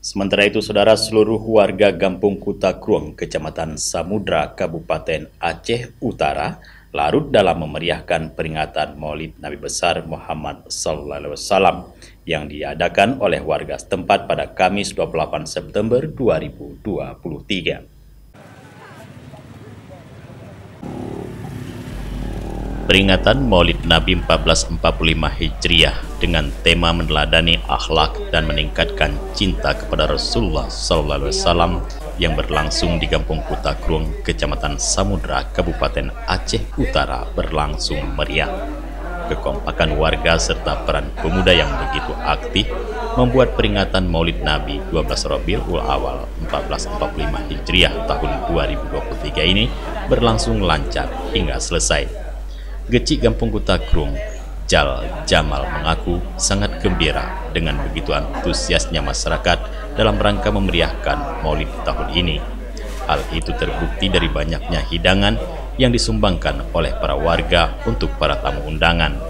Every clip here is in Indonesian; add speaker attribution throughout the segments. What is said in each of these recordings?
Speaker 1: Sementara itu, saudara, seluruh warga Kampung Kutakrueng, Kecamatan Samudra, Kabupaten Aceh Utara, larut dalam memeriahkan peringatan Maulid Nabi besar Muhammad SAW yang diadakan oleh warga setempat pada Kamis 28 September 2023. Peringatan Maulid Nabi 1445 Hijriah dengan tema meneladani akhlak dan meningkatkan cinta kepada Rasulullah SAW yang berlangsung di Kampung Kutakrueng, Kecamatan Samudra, Kabupaten Aceh Utara berlangsung meriah. Kekompakan warga serta peran pemuda yang begitu aktif membuat peringatan Maulid Nabi 12 Rabiul Awal 1445 Hijriah tahun 2023 ini berlangsung lancar hingga selesai. Gecik Kampung Kutakrueng, Jal Jamal mengaku sangat gembira dengan begitu antusiasnya masyarakat dalam rangka memeriahkan Maulid tahun ini. Hal itu terbukti dari banyaknya hidangan yang disumbangkan oleh para warga untuk para tamu undangan,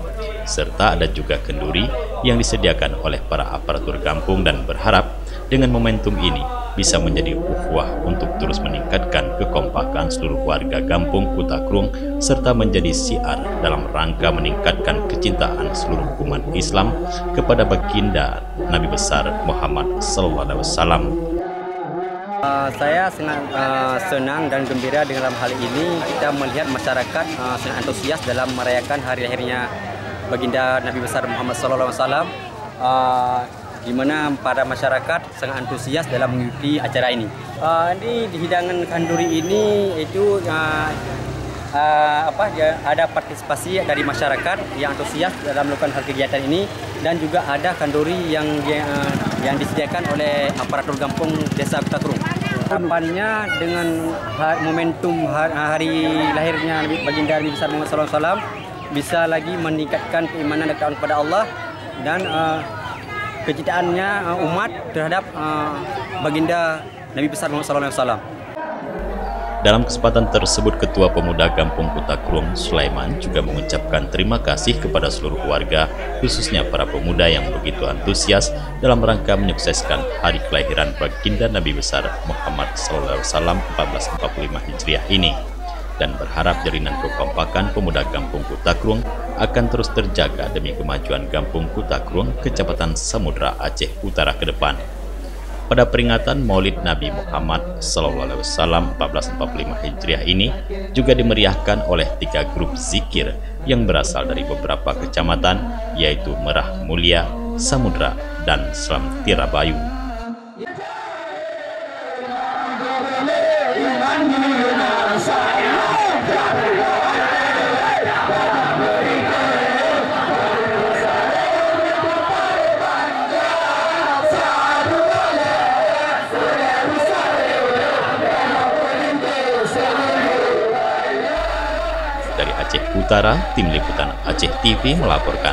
Speaker 1: serta ada juga kenduri yang disediakan oleh para aparatur kampung, dan berharap dengan momentum ini bisa menjadi ukhuwah untuk terus meningkatkan kekompakan seluruh warga Kampung Kutakrueng serta menjadi syiar dalam rangka meningkatkan kecintaan seluruh umat Islam kepada baginda Nabi besar Muhammad SAW.
Speaker 2: Saya sangat senang dan gembira dalam hal ini. Kita melihat masyarakat sangat antusias dalam merayakan hari lahirnya baginda Nabi besar Muhammad SAW, di mana para masyarakat sangat antusias dalam mengikuti acara ini. Di hidangan kanduri ini itu ada partisipasi dari masyarakat yang antusias dalam melakukan hal kegiatan ini, dan juga ada kanduri yang disediakan oleh aparatur kampung Desa Kutakrueng. Harapannya dengan momentum hari lahirnya baginda Nabi besar Muhammad SAW bisa lagi meningkatkan keimanan dan ketakwaan kepada Allah dan kecintaannya umat terhadap baginda Nabi besar Muhammad SAW.
Speaker 1: Dalam kesempatan tersebut, Ketua Pemuda Kampung Kutakrueng Sulaiman juga mengucapkan terima kasih kepada seluruh warga, khususnya para pemuda yang begitu antusias dalam rangka menyukseskan hari kelahiran baginda Nabi besar Muhammad SAW 1445 Hijriah ini, dan berharap jalinan kekompakan pemuda Kampung Kutakrueng akan terus terjaga demi kemajuan Kampung Kutakrueng, Kecamatan Samudra, Aceh Utara ke depan. Pada peringatan Maulid Nabi Muhammad SAW 1445 Hijriah ini juga dimeriahkan oleh 3 grup zikir yang berasal dari beberapa kecamatan, yaitu Merah Mulia, Samudra, dan Selam Tirabayu. Dari Aceh Utara, Tim Liputan Aceh TV melaporkan.